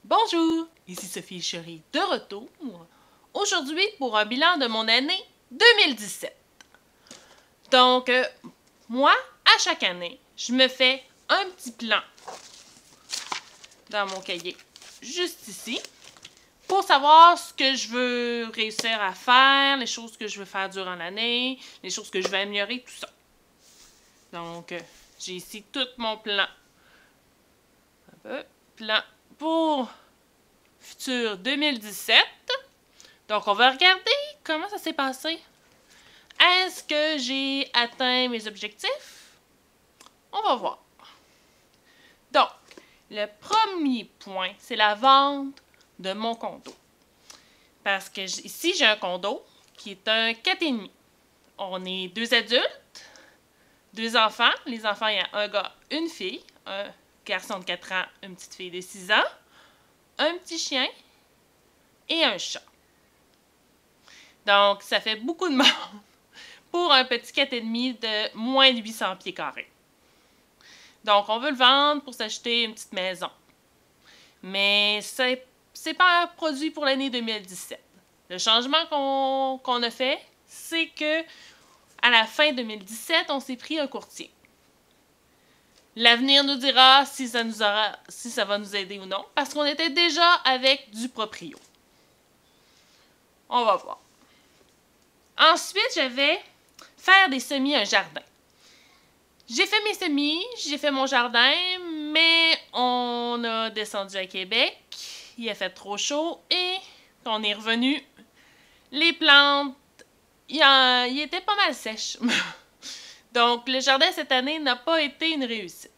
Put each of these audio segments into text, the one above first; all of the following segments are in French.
Bonjour, ici Sophie Chérie de retour, aujourd'hui pour un bilan de mon année 2017. Donc, moi, à chaque année, je me fais un petit plan dans mon cahier, juste ici, pour savoir ce que je veux réussir à faire, les choses que je veux faire durant l'année, les choses que je veux améliorer, tout ça. Donc, j'ai ici tout mon plan. Plan pour futur 2017. Donc, on va regarder comment ça s'est passé. Est-ce que j'ai atteint mes objectifs? On va voir. Donc, le premier point, c'est la vente de mon condo. Parce que ici, j'ai un condo qui est un 4,5. On est 2 adultes, 2 enfants. Les enfants, il y a un gars, une fille, un garçon de 4 ans, une petite fille de 6 ans, un petit chien et un chat. Donc, ça fait beaucoup de monde pour un petit 4,5 de moins de 800 pieds carrés. Donc, on veut le vendre pour s'acheter une petite maison. Mais c'est pas un produit pour l'année 2017. Le changement qu'on a fait, c'est que à la fin 2017, on s'est pris un courtier. L'avenir nous dira si ça va nous aider ou non, parce qu'on était déjà avec du proprio. On va voir. Ensuite, je vais faire des semis un jardin. J'ai fait mes semis, j'ai fait mon jardin, mais on a descendu à Québec, il a fait trop chaud et on est revenu. Les plantes, il était pas mal sèches. Donc, le jardin cette année n'a pas été une réussite.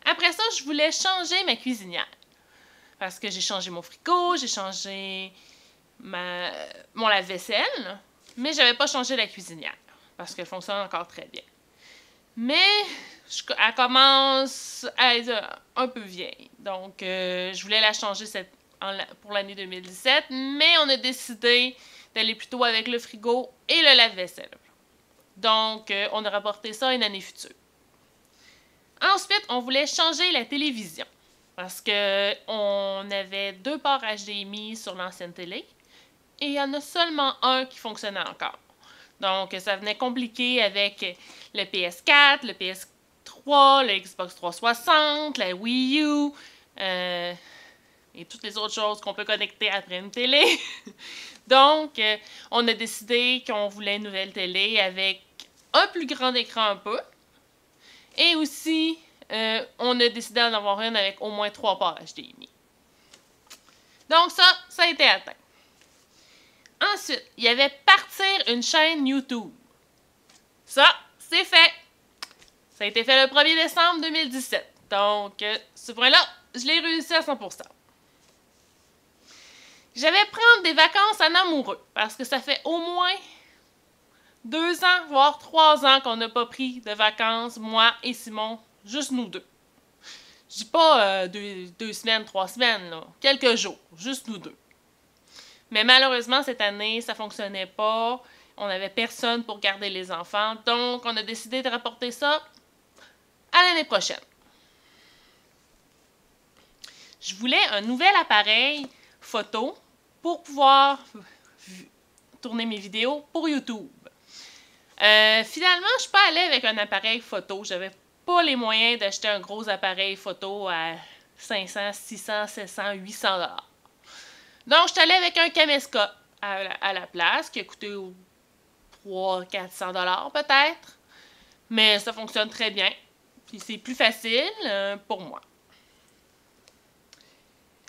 Après ça, je voulais changer ma cuisinière. Parce que j'ai changé mon frigo, j'ai changé mon lave-vaisselle, mais je n'avais pas changé la cuisinière. Parce qu'elle fonctionne encore très bien. Mais elle commence à être un peu vieille. Donc, je voulais la changer pour l'année 2017, mais on a décidé d'aller plutôt avec le frigo et le lave-vaisselle. Donc, on a rapporté ça une année future. Ensuite, on voulait changer la télévision. Parce qu'on avait 2 ports HDMI sur l'ancienne télé. Et il y en a seulement un qui fonctionnait encore. Donc, ça venait compliqué avec le PS4, le PS3, le Xbox 360, la Wii U, et toutes les autres choses qu'on peut connecter après une télé. Donc, on a décidé qu'on voulait une nouvelle télé avec un plus grand écran un peu. Et aussi, on a décidé d'en avoir une avec au moins 3 ports HDMI. Donc, ça a été atteint. Ensuite, il y avait partir une chaîne YouTube. Ça, c'est fait. Ça a été fait le 1er décembre 2017. Donc, ce point-là, je l'ai réussi à 100%. J'avais prendre des vacances en amoureux, parce que ça fait au moins 2 ans, voire 3 ans qu'on n'a pas pris de vacances, moi et Simon, juste nous deux. Je dis pas 2 semaines, 3 semaines, là. Quelques jours, juste nous deux. Mais malheureusement, cette année, ça fonctionnait pas. On n'avait personne pour garder les enfants. Donc, on a décidé de rapporter ça à l'année prochaine. Je voulais un nouvel appareil photo pour pouvoir tourner mes vidéos pour YouTube. Finalement, je ne suis pas allée avec un appareil photo. J'avais pas les moyens d'acheter un gros appareil photo à 500, 600, 700, 800 $. Donc, je suis allée avec un caméscope à la place, qui a coûté 300-400 $ peut-être. Mais ça fonctionne très bien. Puis c'est plus facile pour moi.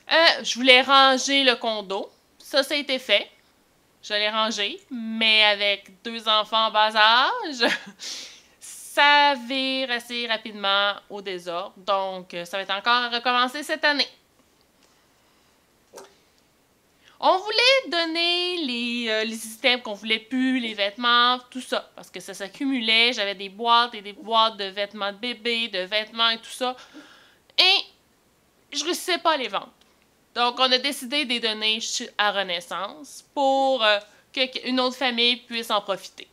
Je voulais ranger le condo. Ça a été fait. Je l'ai rangé, mais avec 2 enfants en bas âge, ça vire assez rapidement au désordre. Donc, ça va être encore à recommencer cette année. On voulait donner les items qu'on voulait plus, les vêtements, tout ça, parce que ça s'accumulait. J'avais des boîtes et des boîtes de vêtements de bébé, de vêtements et tout ça. Et je ne réussissais pas à les vendre. Donc, on a décidé de les donner à Renaissance pour qu'une autre famille puisse en profiter.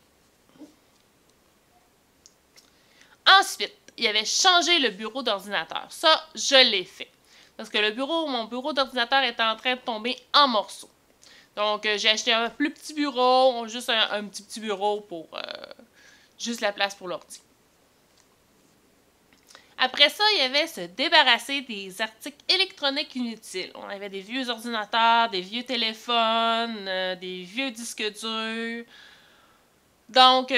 Ensuite, il avait changé le bureau d'ordinateur. Ça, je l'ai fait. Parce que mon bureau d'ordinateur était en train de tomber en morceaux. Donc, j'ai acheté un plus petit bureau, juste un petit bureau pour juste la place pour l'ordi. Après ça, il y avait se débarrasser des articles électroniques inutiles. On avait des vieux ordinateurs, des vieux téléphones, des vieux disques durs. Donc,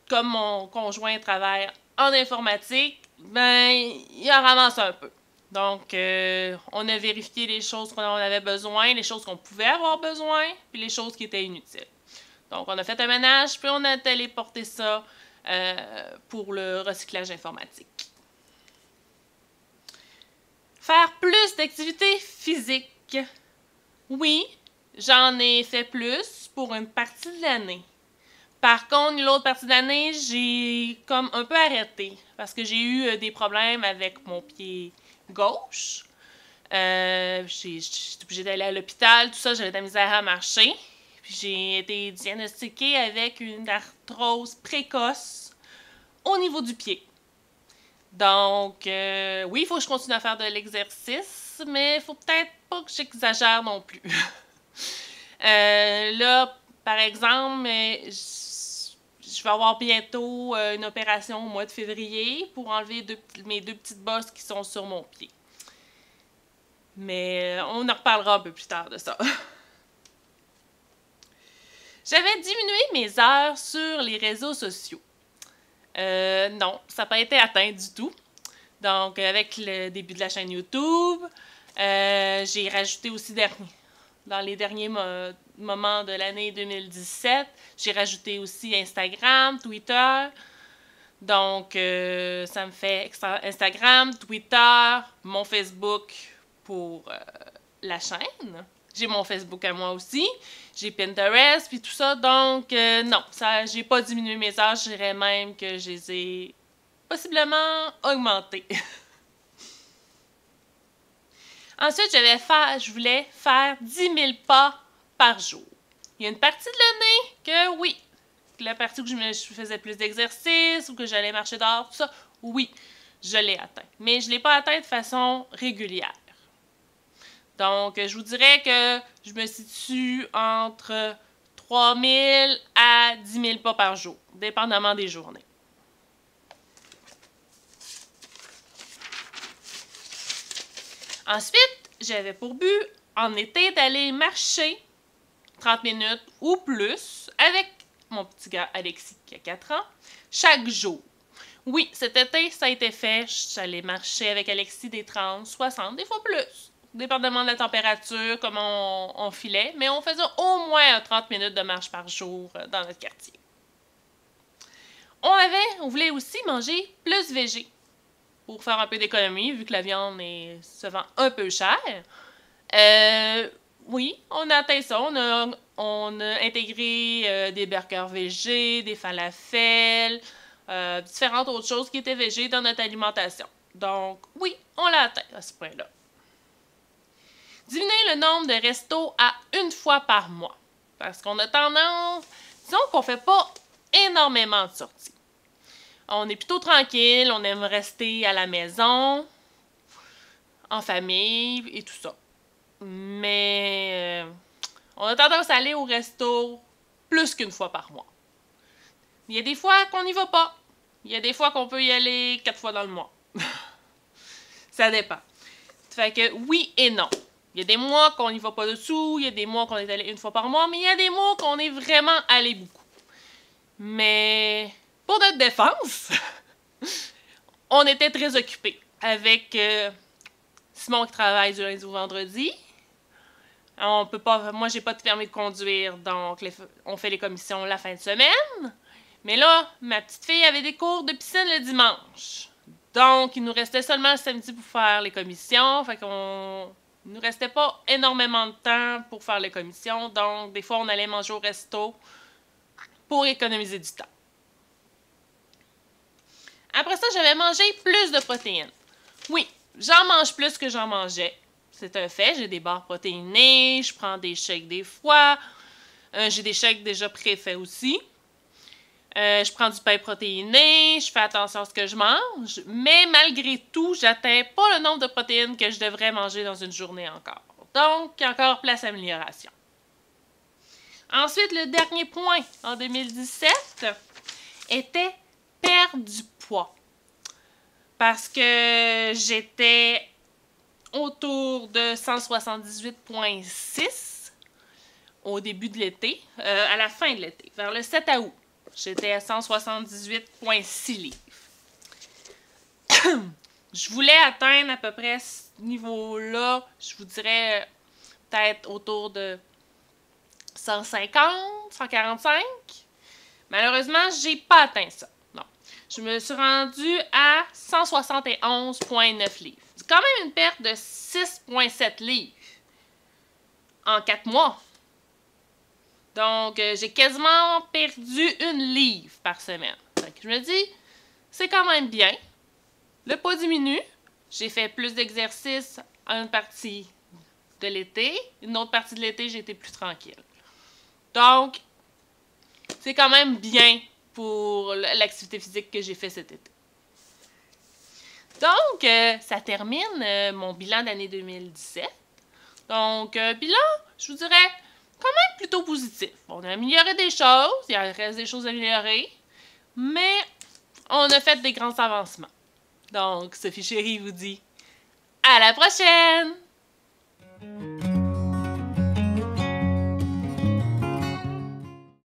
comme mon conjoint travaille en informatique, ben, il en ramasse un peu. Donc, on a vérifié les choses qu'on avait besoin, les choses qu'on pouvait avoir besoin, puis les choses qui étaient inutiles. Donc, on a fait un ménage, puis on a téléporté ça pour le recyclage informatique. Faire plus d'activités physiques. Oui, j'en ai fait plus pour une partie de l'année. Par contre, l'autre partie de l'année, j'ai comme un peu arrêté parce que j'ai eu des problèmes avec mon pied gauche. J'étais obligée d'aller à l'hôpital, tout ça, j'avais de la misère à marcher. Puis j'ai été diagnostiquée avec une arthrose précoce au niveau du pied. Donc, oui, il faut que je continue à faire de l'exercice, mais il faut peut-être pas que j'exagère non plus. Là, par exemple, je vais avoir bientôt une opération au mois de février pour enlever mes deux petites bosses qui sont sur mon pied. Mais on en reparlera un peu plus tard de ça. J'avais diminué mes heures sur les réseaux sociaux. Non, ça n'a pas été atteint du tout. Donc, avec le début de la chaîne YouTube, j'ai rajouté aussi dans les derniers moments de l'année 2017, j'ai rajouté aussi Instagram, Twitter. Donc, ça me fait Instagram, Twitter, mon Facebook pour la chaîne. J'ai mon Facebook à moi aussi. J'ai Pinterest, puis tout ça. Donc, non, j'ai pas diminué mes heures. Je dirais même que je les ai possiblement augmentées. Ensuite, je voulais faire 10 000 pas par jour. Il y a une partie de l'année que oui, la partie où je faisais plus d'exercice ou que j'allais marcher dehors, tout ça, oui, je l'ai atteint. Mais je ne l'ai pas atteint de façon régulière. Donc, je vous dirais que je me situe entre 3 000 à 10 000 pas par jour, dépendamment des journées. Ensuite, j'avais pour but, en été, d'aller marcher 30 minutes ou plus avec mon petit gars Alexis, qui a 4 ans, chaque jour. Oui, cet été, ça a été fait. J'allais marcher avec Alexis des 30, 60, des fois plus. Dépendamment de la température, comment on filait. Mais on faisait au moins 30 minutes de marche par jour dans notre quartier. On voulait aussi manger plus végé pour faire un peu d'économie, vu que la viande se vend un peu cher. Oui, on a atteint ça. On a intégré des burgers végés, des falafels, différentes autres choses qui étaient végés dans notre alimentation. Donc, oui, on l'a atteint à ce point-là. Diminuer le nombre de restos à une fois par mois. Parce qu'on a tendance... Disons qu'on ne fait pas énormément de sorties. On est plutôt tranquille, on aime rester à la maison, en famille et tout ça. Mais on a tendance à aller au resto plus qu'une fois par mois. Il y a des fois qu'on n'y va pas. Il y a des fois qu'on peut y aller 4 fois dans le mois. Ça dépend. Fait que oui et non. Il y a des mois qu'on n'y va pas dessous, il y a des mois qu'on est allé une fois par mois, mais il y a des mois qu'on est vraiment allé beaucoup. Mais pour notre défense, on était très occupés avec Simon qui travaille du lundi au vendredi. On peut pas, moi, j'ai pas de permis de conduire, donc on fait les commissions la fin de semaine. Mais là, ma petite fille avait des cours de piscine le dimanche. Donc, il nous restait seulement le samedi pour faire les commissions. Fait qu'on il nous restait pas énormément de temps pour faire les commissions. Donc, des fois, on allait manger au resto pour économiser du temps. Après ça, j'avais mangé plus de protéines. Oui, j'en mange plus que j'en mangeais. C'est un fait. J'ai des barres protéinées, je prends des shakes des fois. J'ai des shakes déjà préfaits aussi. Je prends du pain protéiné, je fais attention à ce que je mange, mais malgré tout, j'atteins pas le nombre de protéines que je devrais manger dans une journée encore. Donc, il y a encore place à amélioration. Ensuite, le dernier point en 2017 était perdre du poids. Parce que j'étais autour de 178,6 au début de l'été, à la fin de l'été, vers le 7 août. J'étais à 178,6 livres. Je voulais atteindre à peu près ce niveau-là, je vous dirais peut-être autour de 150, 145. Malheureusement, j'ai pas atteint ça. Non. Je me suis rendue à 171,9 livres. C'est quand même une perte de 6,7 livres en 4 mois. Donc, j'ai quasiment perdu 1 livre par semaine. Donc, je me dis, c'est quand même bien. Le poids diminue. J'ai fait plus d'exercices en une partie de l'été. Une autre partie de l'été, j'ai été plus tranquille. Donc, c'est quand même bien pour l'activité physique que j'ai fait cet été. Donc, ça termine mon bilan d'année 2017. Donc, bilan, je vous dirais, quand même plutôt positif. On a amélioré des choses, il reste des choses à améliorer, mais on a fait des grands avancements. Donc, Sophie Chérie vous dit à la prochaine!